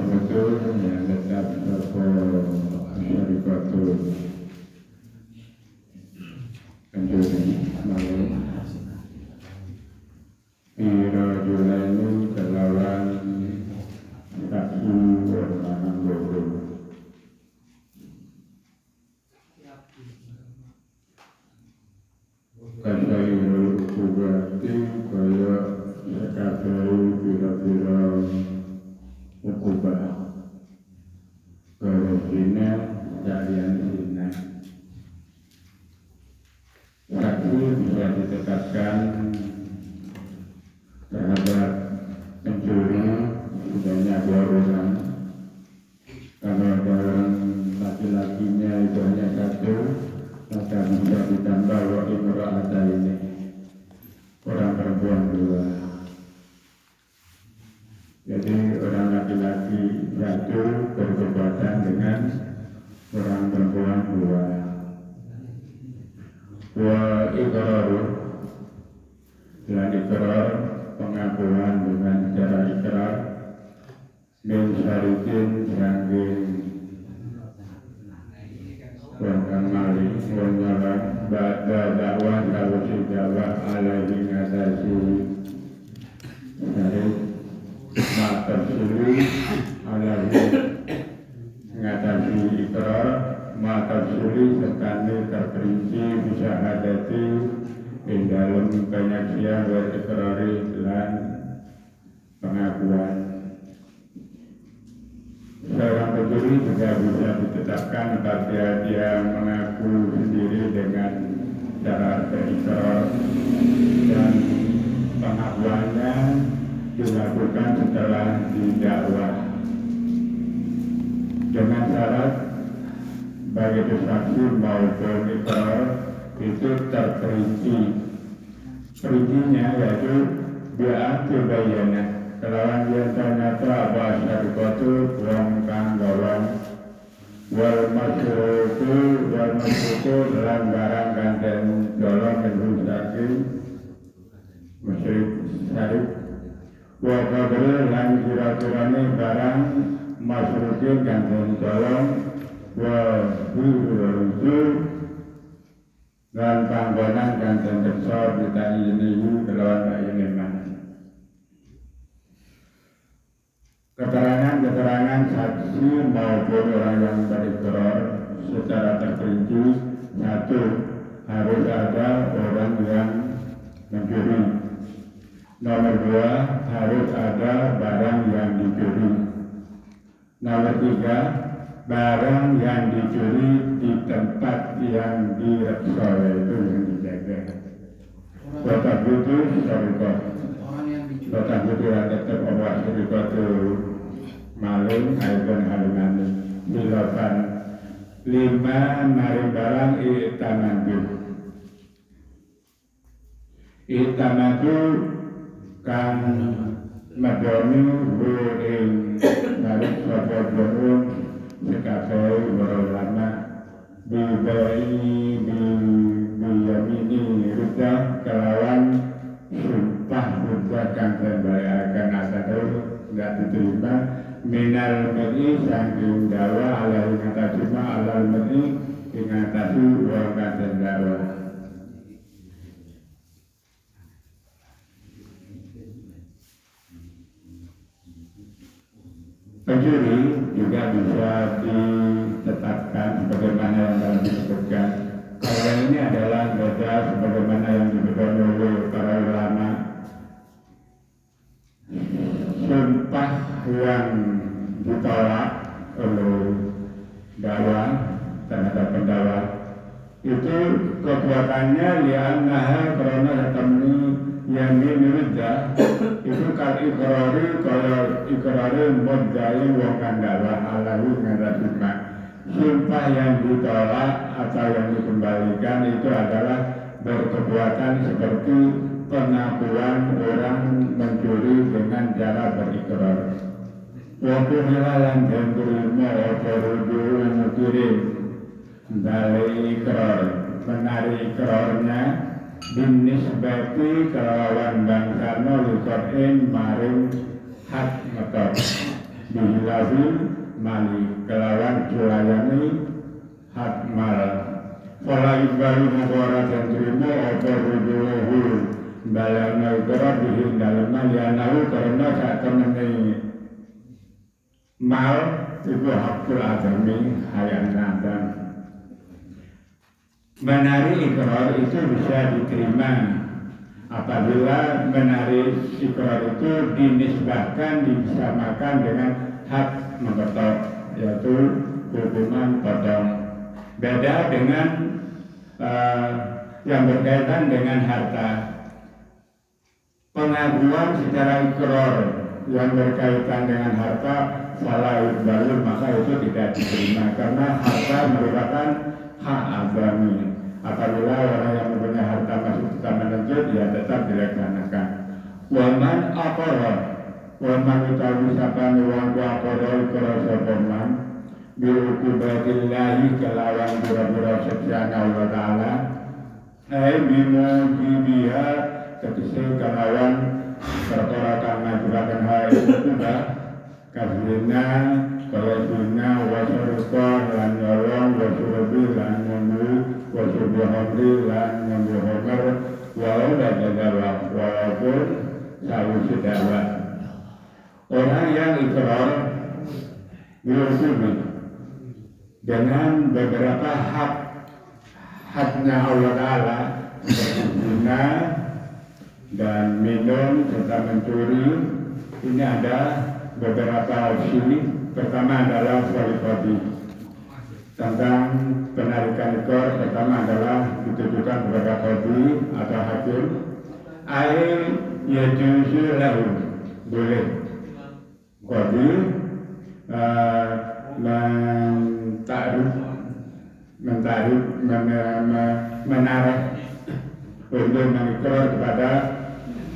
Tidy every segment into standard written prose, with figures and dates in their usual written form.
betul yang tetap syarikatul penjuri malam irajulaini kelawan saksi bermanang bodoh kasairul ukubati kaya sekadari pira-pira ukubah berhina jalian hina saksi bisa ditetapkan terhadap pencuri sebanyak 2 orang. Kalau dalam laki-lakinya itu hanya 1, maka bisa ditambah wa imra'ata ini orang perempuan 2. Jadi orang laki-laki 1 berkekuatan dengan orang perempuan 2. Wa iqraru dan iqrar pengakuan dengan cara ikrar min syarikin sangging wangkang mali wanyalan ba'da dakwah kalau si dakwah alaihi ngatasi syarif matab suri alaihi ngatasi ikrar matab suri sekali terperinci bisa hadati di dalam penyaksian berikrari dan pengakuan. Seorang pencuri juga bisa ditetapkan apabila dia mengaku sendiri dengan cara berikrar dan pengakuannya dilakukan setelah didakwa dengan syarat baik saksi maupun ikrar itu terperinci. Perincinya yaitu bi'atul bayana kelawan yang ternyata bahasa dikotu wong kang golong wal masyruku dalam barang ganten golong menhusakin musyrik syarif wa kabri lan kira-kirane barang masyrukin ganten golong wa hurusu dan panggonan ganten besar kita ini kelawan ini man. Keterangan saksi maupun orang yang berikrar secara terperinci, 1 harus ada orang yang mencuri. Nomor 2 harus ada barang yang dicuri. Nomor 3 barang yang dicuri di tempat yang direksa itu yang dijaga. Kota butuh syarikat. Kota butuh yang tetap Allah syarikat itu maling aibun halimani. Bilapan 5 mari barang itamadu. Itamadu kan medoni ing balik sapa burung sekabai berulama biyamini rudah kelawan sumpah rudah kang akan asal tidak diterima minal meni sangking dawa ala ingatasi alal meni ingatasi wakaten dawa. Pencuri juga bisa ditetapkan sebagaimana yang telah disebutkan. Kalau ini adalah beda sebagaimana yang disebutkan oleh para ulama. Sumpah yang ditolak oleh dakwa terhadap pendakwa itu kekuatannya li'annaha karena hatamni yang dimirja itu kal ikrari mudda'i wa kandala alaihi ngadasima. Sumpah yang ditolak atau yang dikembalikan itu adalah berkekuatan seperti pengakuan orang mencuri dengan cara berikrar. Waktu hilalan dan terima wajarudu mukirim dari ikrar menarik ikrarnya binisbati kelawan bangsana likotin maring hak metot bihilafin mali kelawan julayani hak mal pola ibaru mengkora dan terima apa rujuhu balana ukara bihin dalam malianahu karena saat temenai mal itu hakul adami hayat nadam. Menari ikrar itu bisa diterima apabila menari ikrar itu dinisbahkan disamakan dengan hak mengetok yaitu hukuman potong. Beda dengan yang berkaitan dengan harta. Pengakuan secara ikrar yang berkaitan dengan harta salah baru maka itu tidak diterima karena harta merupakan hak agami. Apabila orang yang mempunyai harta masuk ke taman lanjut ya tetap dilaksanakan. Waman akara waman utawi sapane wong akara ikra sapaman biukubatillahi kelawan pira-pira seksana Allah Ta'ala bimujibiha tegese kelawan perkara kang ngajuraken hal itu kasina kaya zina wasyurka lan nyolong wasyurbi lan nyambu wasyurbi hamri lan nyambu homer walau dan walaupun sawusi dakwah. Orang yang ikrar berhubungan dengan beberapa haknya Allah Ta'ala seperti zina dan minum serta mencuri, ini ada beberapa opsi. Pertama adalah kualifikasi tentang penarikan ikrar. Pertama adalah ditujukan kepada qadhi atau hakim. Air yajuzu lahu boleh qadhi menarik untuk mengikrar kepada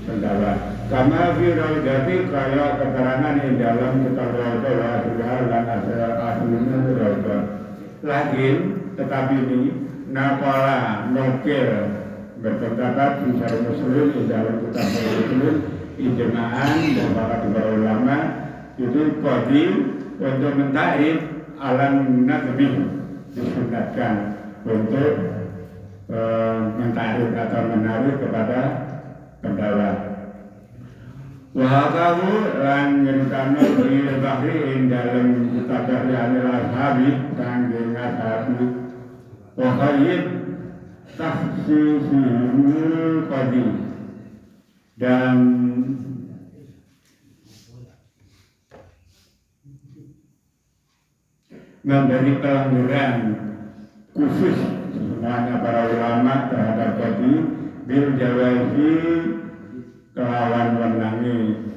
pendakwa. Sama firodati kaya keterangan di dalam kitab Rawda wa Asliha dan aslinya Rawda. Lagi tetapi ini nakola nukil berpendapat Syarh Muslim di dalam kitab Muslim ijma'an dan para ulama itu qadhi untuk mentarik alam nadbi disunatkan untuk mentarik atau menarik kepada pendakwa. Wahakamu lan nyentano di bahri dalam kitab Al Ashabi kangge ashabi wahayib tahsisihul qadhi dan memberi pelanggaran khusus semuanya para ulama terhadap qadhi bil jawazi kelawan menangi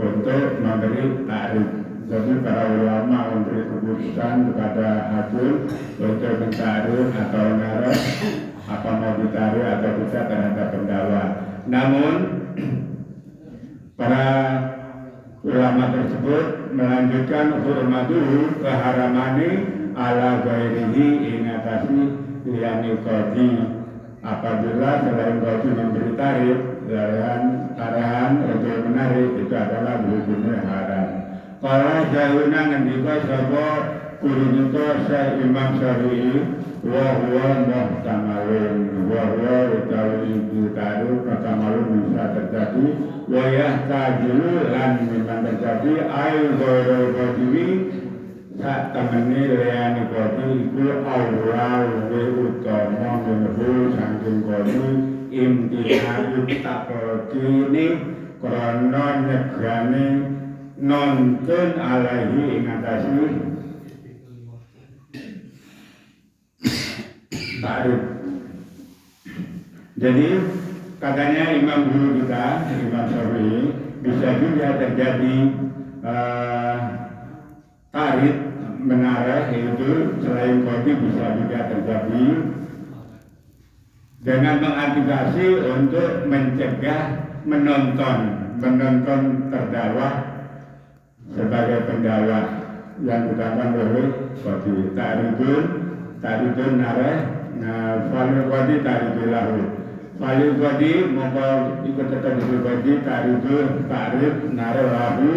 untuk memberi takrif. Jadi para ulama memberi keputusan kepada hakim untuk mentakrif atau naras apa mau ditarik atau tidak terhadap pendakwa. Namun para ulama tersebut melanjutkan hurmatuhu keharamani ala ghairihi ingatasi liyani qadhi apabila selain qadhi memberi takrif arahan untuk menarik itu adalah hukumnya haram. Kalau jauhnya ngendika sapa kurunyuka Syekh Imam Syafi'i wa huwa muhtamalun wa huwa utawi tarik muhtamalun bisa terjadi wa yahtajilu lan memang terjadi air ghairul qadhi sak temene liyane qadhi iku awal wa utama menurut saking qadhi imtihan takokini krana nyegane nonton alaihi ing atase takrif. Jadi katanya Imam Guru kita Imam Syafi'i bisa juga terjadi takrif menara itu selain qadhi bisa juga terjadi dengan mengantisipasi untuk mencegah menonton terdakwa sebagai pendakwa yang dilakukan oleh qadhi takrifun nareh falul qadhi takrifillahu Paling badi maka ikut tetap berbagi tarif narelahu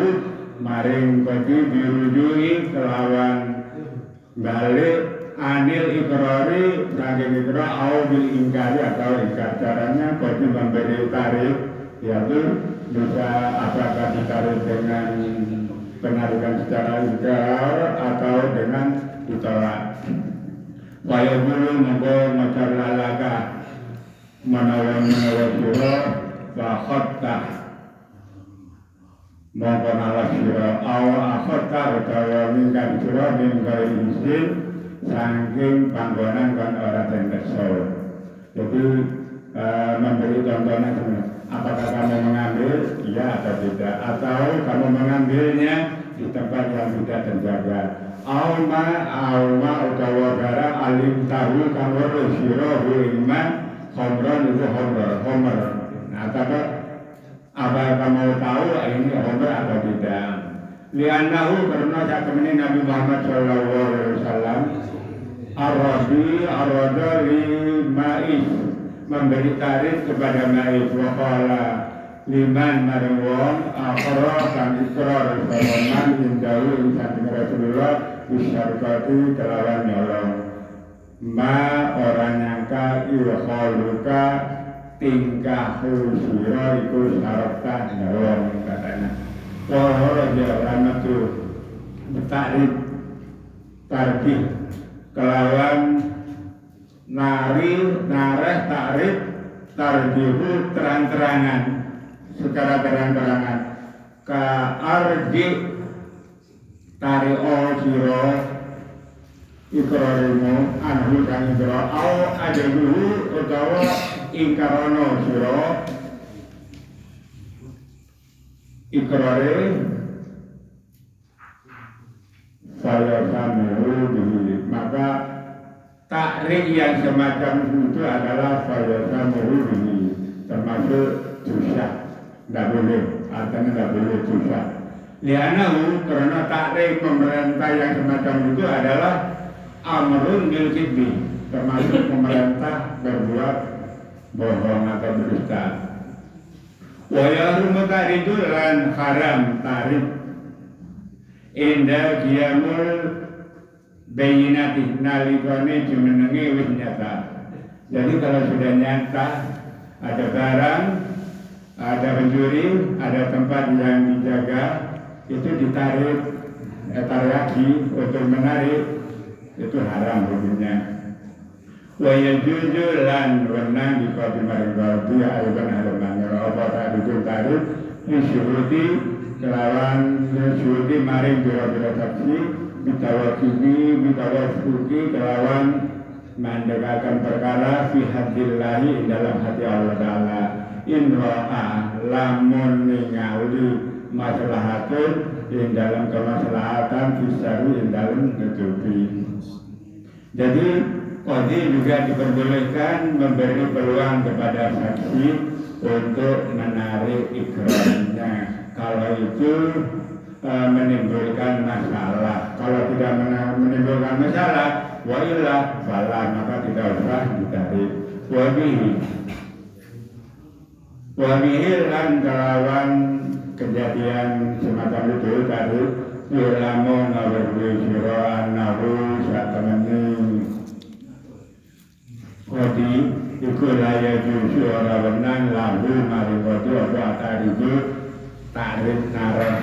maring bagi dirujui kelawan balik anil ikrari saking ikrar au bil ingkari atau ingkar. Caranya bagi memberi tarif yaitu bisa apakah ditarif dengan penarikan secara ingkar atau dengan ditolak. Waya guru monggo macar lalaka menawan sira fakhattah monggo nalak sira awal akhattah utawa mingkat sira mingkai isin saking panggonan kan ora den kersa. Jadi memberi contohnya sebenarnya, apakah kamu mengambil iya atau tidak, atau kamu mengambilnya di tempat yang tidak terjaga. Alma utawa barang alim tahu kamu sira iman khomron itu homer. Nah, apa kamu tahu ini homer atau tidak? Lianahu karena saat ini Nabi Muhammad SAW arada li ma'is memberi tarif kepada ma'is waqala liman marang wong akhara kan ikrar man indahu insan Rasulullah bisyarqati kelawan nyolong ma orang nyangka ilhaluka tingkah sira iku sarata nyolong katanya wahara jalan itu tarif kelawan nareh tarif tarjihu terang-terangan secara terang-terangan ka arji tario siro ikrarimu anhu kang ikrar au ajaluhu utawa ingkarono siro ikrare saya kamu maka takrik yang semacam itu adalah saya kamu termasuk dosa, tidak boleh, artinya tidak boleh dosa. Lianahu karena takrik pemerintah yang semacam itu adalah amrun bil kidbi, termasuk pemerintah berbuat bohong atau berdusta. Wayahrum taridul lan haram tarif indah qiyamul bayinati nalikane jumenenge wis nyata. Jadi kalau sudah nyata ada barang, ada pencuri, ada tempat yang dijaga, itu ditarik lagi untuk menarik, itu haram hukumnya. Wa yajuzu lan wenang di kopi maring kopi ayban halaman apa tadi itu tarik disyuruti kelawan disyuruti maring biro-biro saksi bitawafuki kelawan mendekatkan perkara fi hadillahi dalam hati Allah Ta'ala inra'a lamun ningali maslahatun in dalam kemaslahatan fisari in dalam nutupi. Jadi qadhi juga diperbolehkan memberi peluang kepada saksi untuk menarik ikrarnya kalau itu menimbulkan masalah. Kalau tidak menimbulkan masalah, wa illa fala maka tidak usah ditarik. Wabihi lan kelawan kejadian semacam itu tadi ilmu ngawerwi sira anahu satemene kodi iku laya jusu ora wenang lahu maring kodi apa tadi itu tarik nareh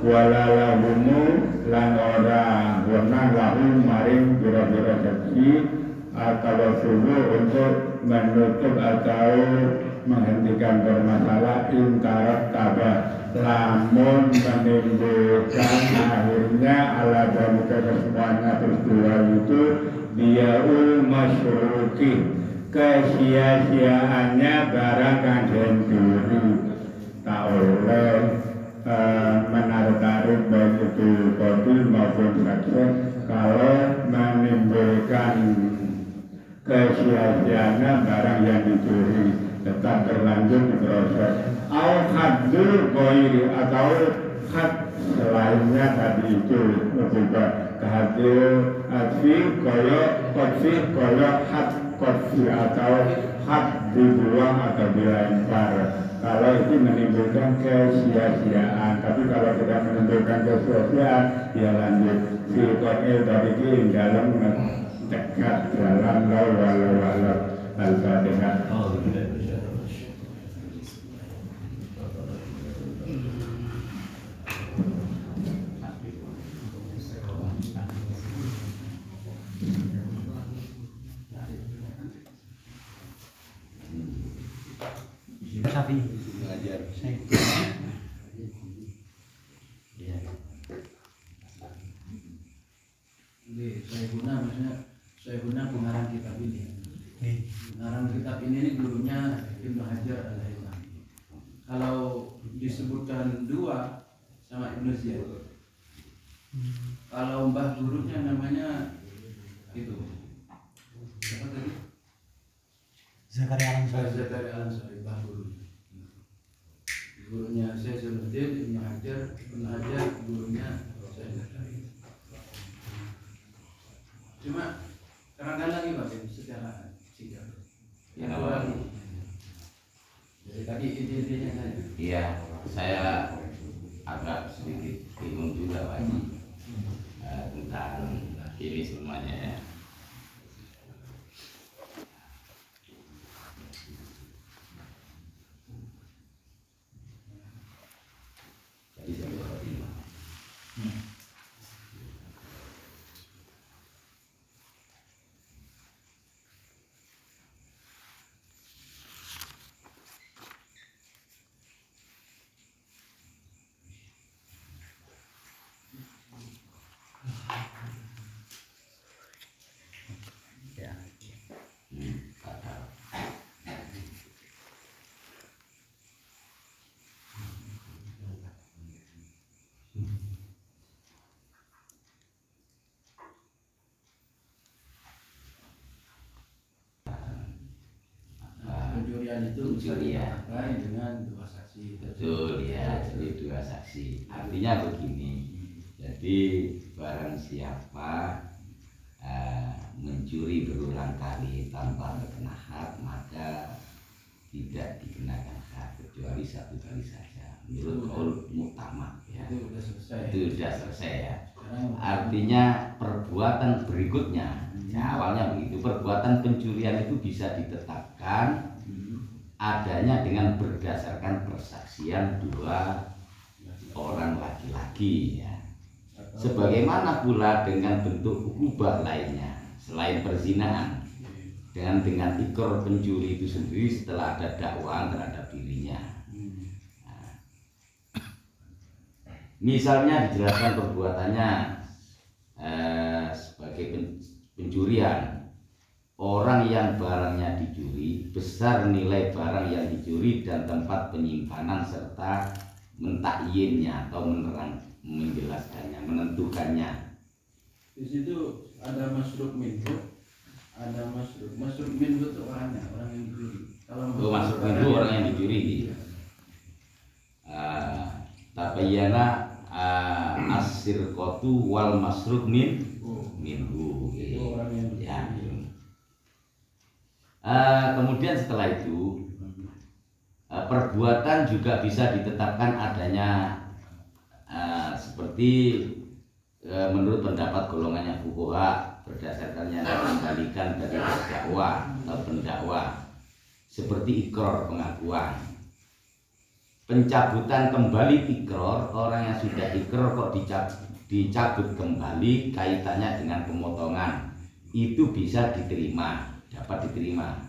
wala lahumu lan ora wenang lahu maring biro-biro saksi atau subuh untuk menutup atau menghentikan bermasalah intarat tabah lamun menimbulkan akhirnya ala dan kesemuanya peristiwa itu biaul masyruki kesia-siaannya barang kang dicuri tak oleh menarik baik itu kopi maupun saksi kalau menimbulkan kesia-siaannya barang yang dicuri tetap berlanjut di proses al-hadul goiri atau had selainnya tadi itu berubah kehadil adfi koyo kodfi koyo had korsi atau hak dibuang atau dilempar. Kalau itu menimbulkan kesia-siaan, tapi kalau tidak menimbulkan kesia-siaan, ya lanjut. Si Qur'il tadi dalam dekat dalam law Al-Fatihah. Sapi Mengajar. Iya. Saya guna maksudnya saya guna pengarang kitab ini. Pengarang kitab ini gurunya Ibnu Hajar Al-Haytami. Kalau disebutkan dua sama Ibnu Ziyad. Kalau mbah gurunya namanya itu siapa tadi? Zakaria Al-Ansari. Zakaria Al-Ansari, mbah gurunya. Gurunya saya Zainuddin Ibnu Hajar, gurunya saya Zakaria. Cuma kadang-kadang ini Pak secara sejarah. Yang dua ini. Jadi tadi ide-idenya saya. Iya, saya agak sedikit bingung juga Pak Haji tentang ini semuanya ya. Jadi sampai khotimah. Fathah. Pencurian itu bisa dikatakan dengan dua saksi. Betul ya, jadi dua saksi. Artinya begini, jadi barang siapa mencuri berulang kali tanpa terkena had, maka tidak dikenakan had kecuali satu kali saja. Menurut qaul muktamad ya. Itu sudah selesai. Itu sudah selesai ya. Sekarang Artinya perbuatan berikutnya, ya awalnya begitu, perbuatan pencurian itu bisa ditetapkan adanya dengan berdasarkan persaksian dua orang laki-laki ya. Sebagaimana pula dengan bentuk ukubah lainnya selain perzinahan, dengan ikrar pencuri itu sendiri setelah ada dakwaan terhadap dirinya. Nah, misalnya dijelaskan perbuatannya sebagai pencurian, orang yang barangnya dicuri, besar nilai barang yang dicuri dan tempat penyimpanan serta mentakyinnya atau menjelaskannya, menentukannya. di situ ada masruk minhu, ada masruk minhu itu orangnya, orang yang dicuri. Kalau Masruk minhu orang yang dicuri. Tabayyana as-sirqatu wal masruk minhu. Itu orang yang Ya. Kemudian setelah itu perbuatan juga bisa ditetapkan adanya seperti menurut pendapat golongannya fuqaha berdasarkan yang dikembalikan dari terdakwa atau pendakwa, seperti ikrar pengakuan, pencabutan kembali ikrar, orang yang sudah ikrar kok dicabut kembali kaitannya dengan pemotongan, itu bisa diterima, dapat diterima.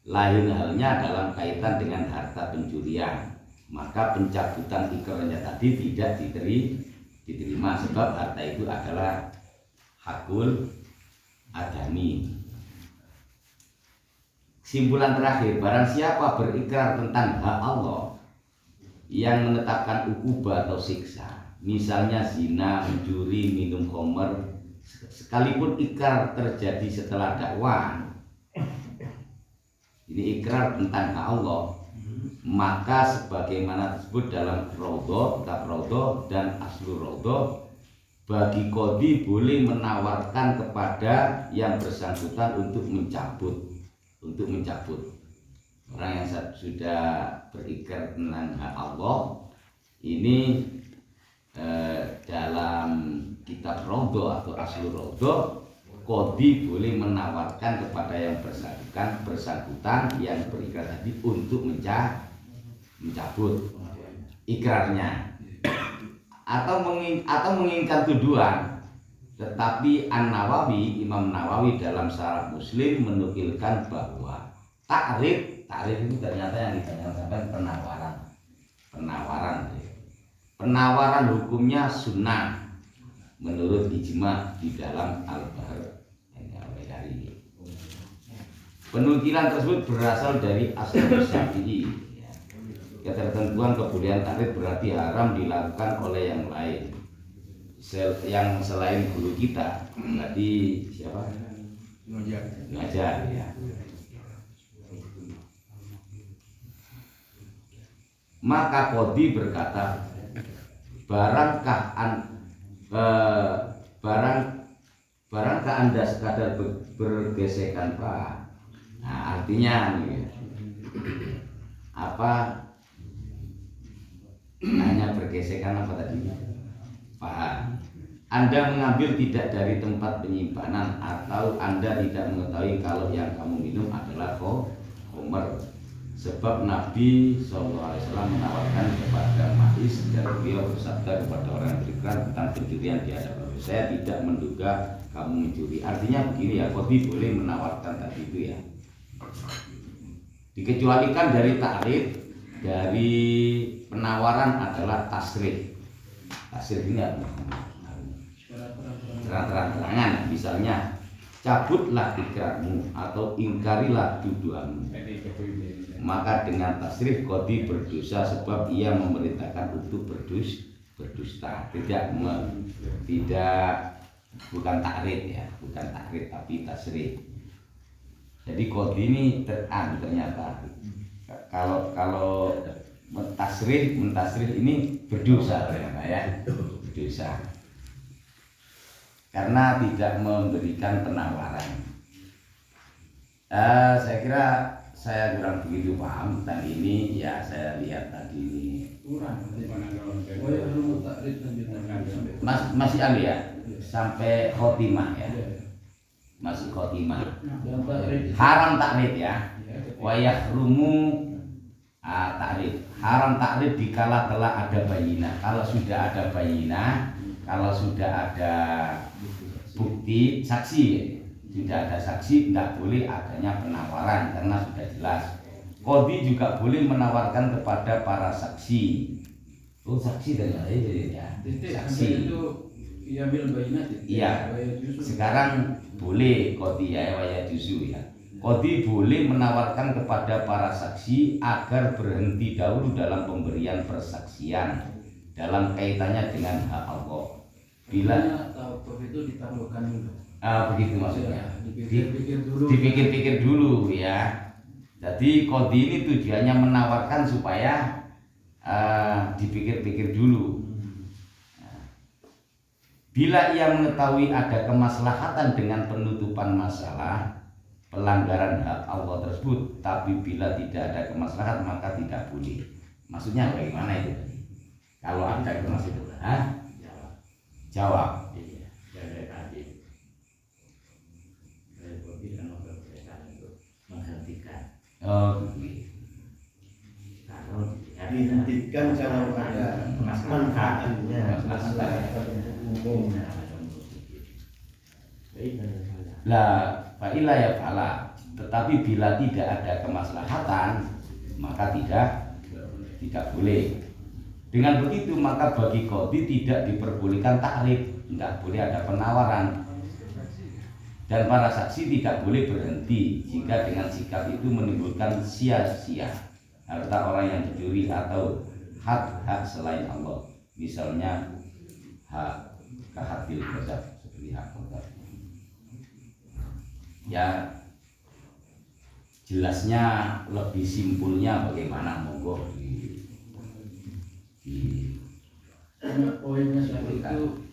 Lain halnya dalam kaitan dengan harta pencurian, maka pencabutan ikrarnya tadi tidak diterima sebab harta itu adalah hakul adami. Kesimpulan terakhir, barang siapa berikrar tentang hak Allah yang menetapkan ukubah atau siksa, misalnya zina, mencuri, minum khamr, sekalipun ikrar terjadi setelah dakwaan, ini ikrar tentang hak Allah, maka sebagaimana disebut dalam Raudhah, kitab Raudhah dan Aslur Raudhah, bagi qadhi boleh menawarkan kepada yang bersangkutan untuk mencabut untuk mencabut. Orang yang sudah berikrar tentang hak Allah ini dalam kitab Rodo atau Aslul Rodo, kodi boleh menawarkan kepada yang bersangkutan yang berikrar tadi untuk mencabut ikrarnya atau menginginkan tuduhan. Tetapi An-Nawawi, Imam Nawawi dalam Syarah Muslim menukilkan bahwa takrif itu ternyata yang ditanyakan penawaran hukumnya sunnah menurut ijma di dalam Al-Bahr dari penukilan tersebut berasal dari Asy-Syafi'i Syafi'i. Ketertentuan kebolehan takrif berarti haram dilakukan oleh yang lain yang selain guru kita. Berarti siapa? Ngajar ya. Maka Qadhi berkata, barangkah Anda sekadar bergesekan Pak. Nah, artinya apa? Hanya bergesekan apa tadi? Pak, Anda mengambil tidak dari tempat penyimpanan atau Anda tidak mengetahui kalau yang kamu minum adalah khamr. Sebab Nabi SAW menawarkan kepada Ma'is dan beliau bersabda kepada orang yang berikrar tentang pencurian di hadapan Allah, saya tidak menduga kamu mencuri. Artinya begini ya, Qadhi boleh menawarkan tadi itu ya. Dikecualikan dari takrif, dari penawaran adalah tasrih. Tasrih ini apa? Terang-terangan, misalnya cabutlah ikrarmu atau ingkarilah tuduhanmu. Maka dengan tasrif Qadhi berdosa sebab ia memerintahkan untuk berdusta. Bukan takrif ya, bukan takrif tapi tasrif. Jadi Qadhi ini ternyata kalau mentasrif ini berdosa ternyata ya, berdosa karena tidak memberikan penawaran. Saya kira saya kurang begitu paham tentang ini ya. Saya lihat tadi ini kurang. masih ada ya sampai khotimah ya, masih khotimah. Haram takrif ya, wayah rumu takrif. Haram takrif dikala telah ada bayinah. Kalau sudah ada bayinah, kalau sudah ada bukti saksi, sudah ada saksi, tidak boleh adanya penawaran karena sudah jelas. Qadhi juga boleh menawarkan kepada para saksi. Oh, saksi dan lain ya. Saksi itu diambil bayinah. Iya. Sekarang boleh Qadhi ya, waya juzu ya. Qadhi boleh menawarkan kepada para saksi agar berhenti dahulu dalam pemberian persaksian dalam kaitannya dengan hak Allah. Bila tauquf itu ditaklukkan dulu. Begitu maksudnya. Dipikir-pikir dulu ya. Jadi Qadhi ini tujuannya menawarkan supaya dipikir-pikir dulu. Bila ia mengetahui ada kemaslahatan dengan penutupan masalah pelanggaran hak Allah tersebut, tapi bila tidak ada kemaslahatan maka tidak boleh. Maksudnya bagaimana itu? Kalau ada kemaslahatan, jawab. Dihentikan kalau ada manfaatnya, umum. Lah, fa'ila ya fa'ala. Tetapi bila tidak ada kemaslahatan maka tidak boleh. Dengan begitu maka bagi Qadhi tidak diperbolehkan takrif, tidak boleh ada penawaran. Dan para saksi tidak boleh berhenti jika dengan sikap itu menimbulkan sia-sia harta orang yang dicuri atau hak-hak selain Allah. Misalnya hak kehatil qadzaf, seperti hak qadzaf. Ya, jelasnya lebih simpulnya bagaimana, monggo poinnya seperti itu.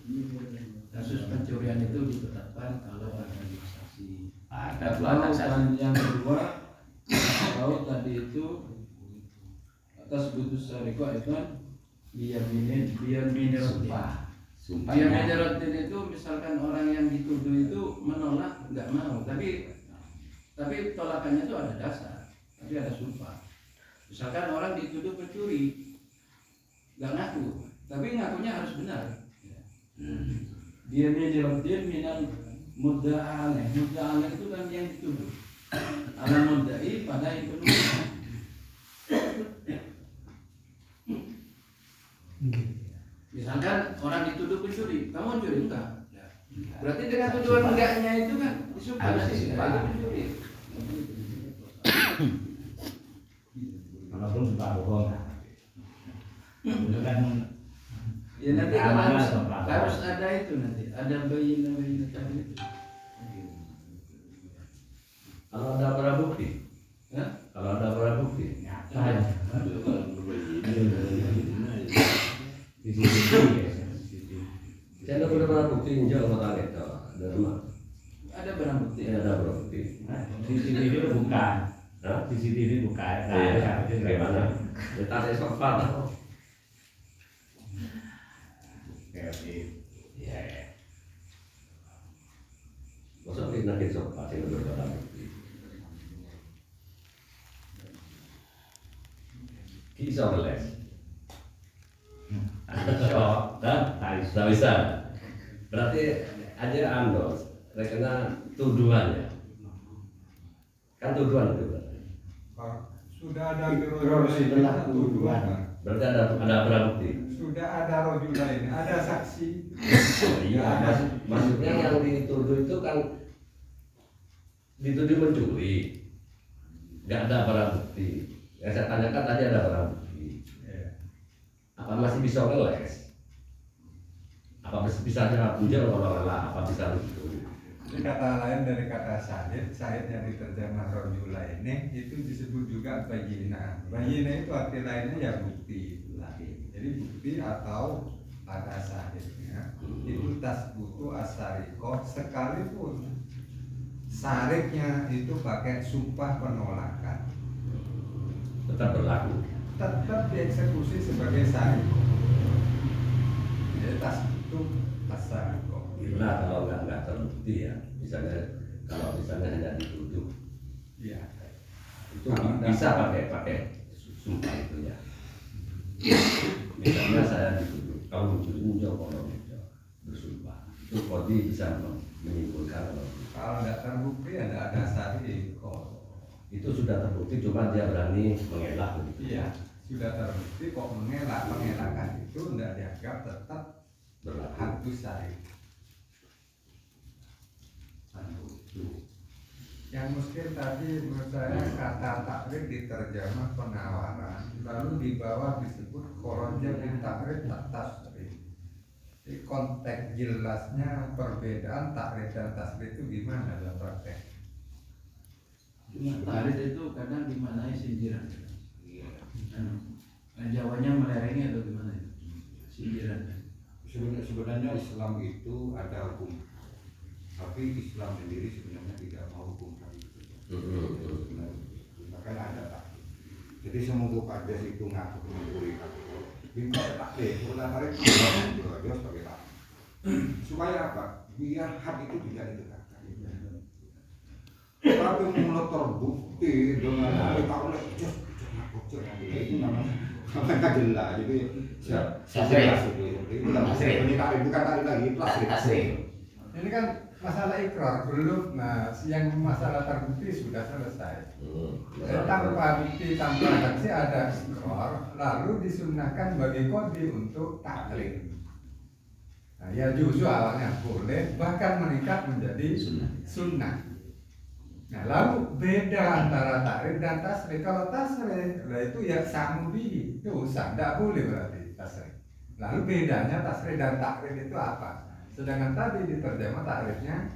Kasus pencurian itu ditetapkan kalau ada saksi. ada dua Atau atas dan yang kedua, kalau tadi itu atas putus sariko itu biar minerotin. Biar sumpahnya minerotin itu misalkan orang yang dituduh itu menolak nggak mau, tapi tolakannya itu ada dasar, tapi ada sumpah. Misalkan orang dituduh pencuri, nggak ngaku, tapi ngakunya harus benar. Dia minerotin minal mudda'aleh. Mudda'aleh itu kan yang dituduh. Ala muddai pada yang penuduh. Misalkan orang dituduh pencuri, kamu mencuri enggak? Berarti dengan tuduhan enggaknya itu kan disumpah Harus nanti disumpah. itu pencuri. Walaupun suka bohong. Itu kan Ya nanti amanah harus, sumpah. harus ada itu nanti, ada bayi tadi itu. Kalau ada barang bukti, Hah? kalau ada barang bukti, nyata. di sini saya ada punya barang bukti injak sama tangan itu ada rumah, Ada barang bukti. ada barang bukti. CCTV itu bukan. Hah? CCTV bukan. Iya, gimana? Ya tak ada sopan. Oke. Ya. Masa kita nak sopan sih lebih barang bukti. Kisah beles. Tak bisa. Berarti aja andos, karena tuduhan ya. Kan tuduhan itu berarti. Sudah ada Setelah tuduhan. Berarti ada barang bukti. sudah ada rojul lain, ada saksi. Iya, maksudnya yang dituduh itu kan dituduh mencuri, nggak ada barang bukti. Yang saya tanyakan tadi ada barang bukti. Apa masih bisa ngeles? Apa bisa punjul kalau lelah? Apa bisa begitu? Ini kata lain dari kata Syahid yang diterjemah rojul lainnya itu disebut juga bayina. Bayina itu arti lainnya ya bukti lain. Jadi bukti atau ada syahidnya itu tasbutu asariko sekalipun sariknya itu pakai sumpah penolakan Tetap berlaku. tetap dieksekusi sebagai sariko. Jadi tasbutu asariko. Gimana kalau nggak terbukti ya? Misalnya kalau misalnya hanya dituduh, Iya. itu bisa pakai sumpah itu ya. Misalnya saya dituduh, kalau mencuri kalau bersumpah, itu kodi bisa menyimpulkan Kalau tidak terbukti ada sariko. itu sudah terbukti, cuma dia berani mengelak begitu. Iya, sudah terbukti kok mengelak. Pengelakan itu tidak dianggap tetap Berlaku. hantu sari. Yang muskil tadi menurut saya kata takrib diterjemah penawaran, lalu di bawah disebut koronja bin takrib tak tasrif. Di konteks jelasnya perbedaan takrib dan tasrif itu gimana dalam praktek? Cuma tarik itu kadang dimaknai sindiran. Jawanya melerengi atau gimana itu? Sindiran. Sebenarnya Islam itu ada hukum, tapi Islam sendiri sebenarnya tidak mau hukum kali itu. Bahkan ada tak. Jadi semoga pada itu ngaku mencuri atau bintang taklid, karena tarik dia sebagai tak. Supaya apa? Biar hak itu tidak ditegakkan. Tapi mulut terbukti dengan tahu just itu namanya jelas. Jadi itu ini tarik bukan tarik lagi plastik. Ini kan masalah ikrar belum, nah yang masalah terbukti sudah selesai. Tanpa bukti, tanpa saksi ada ikrar, lalu disunahkan bagi kodi untuk taklid. Nah, ya justru awalnya boleh, bahkan meningkat menjadi sunnah. Nah, lalu beda antara takrib dan tasrif. Kalau tasrif, lah itu ya samudi, dosa, tidak boleh berarti tasrif. Lalu bedanya tasrif dan takrib itu apa? Sedangkan tadi diterjemah takribnya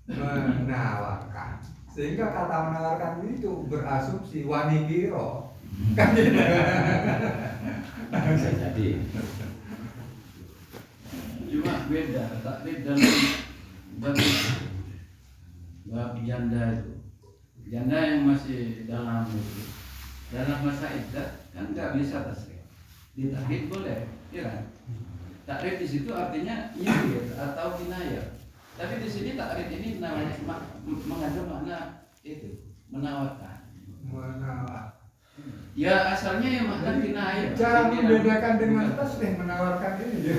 menawarkan. Sehingga kata menawarkan itu berasumsi wanigiro. Kan gitu. Bisa jadi. Cuma beda takrib dan bab janda itu, janda yang masih dalam masa iddah kan nggak bisa tasrif. Ditahrif boleh, ya kan? Takrif di situ artinya nyindir atau kinayah. Tapi di sini takrif ini namanya mengandung makna itu menawarkan. Ya asalnya yang makan kinayah. Cara membedakan dengan tasrif menawarkan ini.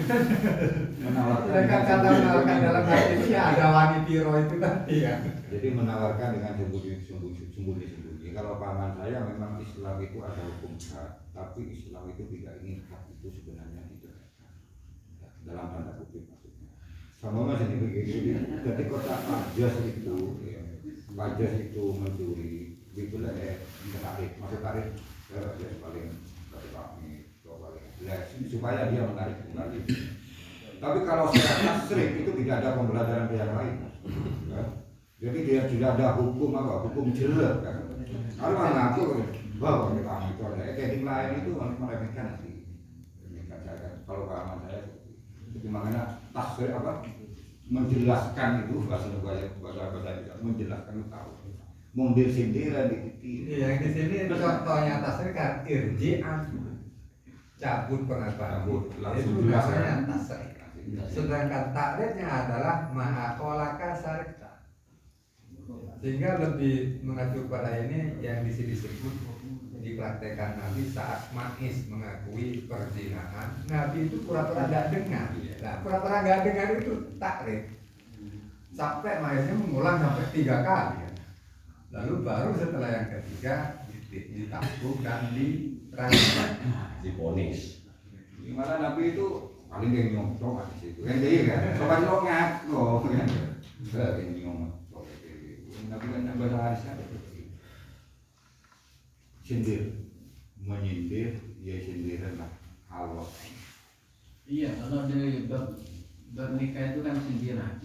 Menawarkan. Sedangkan kata menawarkan dalam hati ini ada wanitiro itu tadi ya. Jadi menawarkan dengan sembunyi-sembunyi. Kalau pahaman saya memang Islam itu ada hukum hak, tapi Islam itu tidak ingin hak itu sebenarnya tidak dalam tanda kutip maksudnya. Sama mas ini begini. Jadi kota Pajas itu mencuri, itulah tarik, masuk tarik yang paling paling supaya dia menarik kembali. Tapi kalau secara tasrif itu tidak ada pembelajaran yang lain. Ya. Jadi dia sudah ada hukum apa? Hukum jelek kan. Kalau mengaku bahwa kita itu ada etik lain itu meremehkan sih. Kalau pahaman saya itu makanya tasrif apa? Menjelaskan itu bahasa menjelaskan itu tahu. Mundir sindiran dikit. Yang di sini contohnya tasrif kan irji'an, cabut pengakuan. Itu namanya tasrif. Sedangkan takrifnya adalah ma'akolaka syarikta. Sehingga lebih mengacu pada ini yang di sini disebut dipraktekkan Nabi saat Ma'is mengakui perzinahan. Nabi itu pura-pura nggak dengar. Nah, pura-pura nggak dengar itu takrif. Sampai Ma'isnya mengulang sampai 3 kali. Lalu baru setelah yang ketiga ditampung dan dirancang. Diponis. Gimana Nabi itu paling dia nyong di situ kan dia kan sobat lo ngaku kan enggak ini ngomong Nabi kan bahasa sindir menyindir ya sindiran lah Allah. Iya, kalau dari bernikah itu kan sindiran,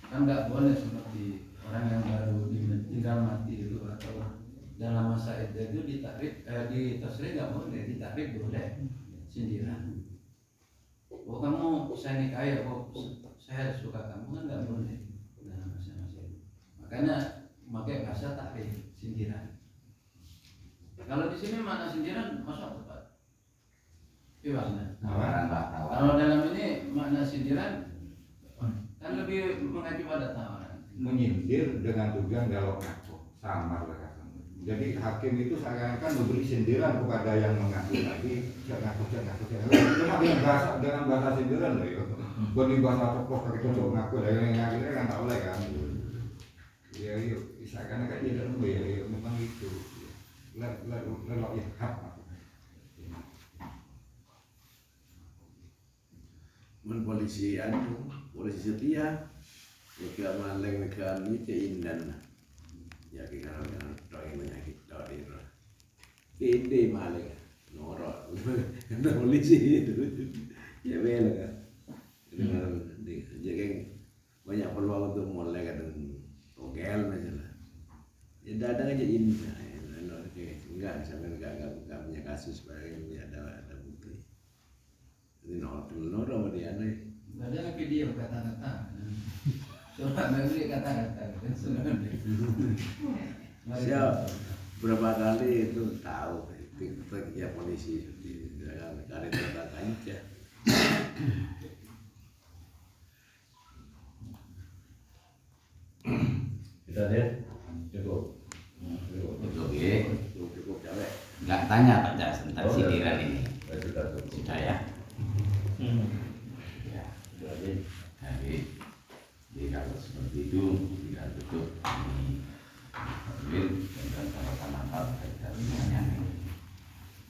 kan nggak boleh seperti orang yang baru tinggal mati itu atau dalam masa itu ditarik di tasrif nggak boleh, ditarik boleh sindiran. Oh kamu saya nikahi, oh saya suka kamu kan nggak boleh dalam masa-masa itu. Makanya pakai bahasa takrif sindiran. Kalau di sini mana sindiran masa tepat? Gimana? Tawaran Pak, tawaran. Kalau dalam ini makna sindiran kan lebih mengacu pada tawaran. Menyindir dengan tujuan kalau ngaku samar lah. Jadi hakim itu seakan-akan memberi sindiran kepada yang mengaku tadi, jangan ngaku. Cuma dengan bahasa sindiran loh ya. Bukan bahasa tokoh kalau itu ngaku, yang ngaku kan tak boleh kan. Ya yuk, seakan-akan dia tidak ya memang itu. Lelok yang hak. Men polisi setia, jika maling negara ini keindahan. Ya kita orang yang menyakit dari ini maling norok karena polisi itu ya bela kan jadi banyak peluang untuk mulai kan togel misalnya ya datang aja ini enggak sampai enggak punya kasus barang ada bukti jadi norok dia nih Ada video kata-kata. Coba memberi kata-kata. Siap berapa kali itu tahu ya polisi di karet kata aja. Kita lihat cukup. Cukup capek. Nggak tanya Pak Jas tentang sindiran ini. Sudah ya. Jadi kalau seperti itu tidak tutup ini ambil dan sama-sama hal dari semuanya.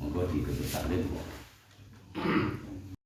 Monggo ditutup taklim.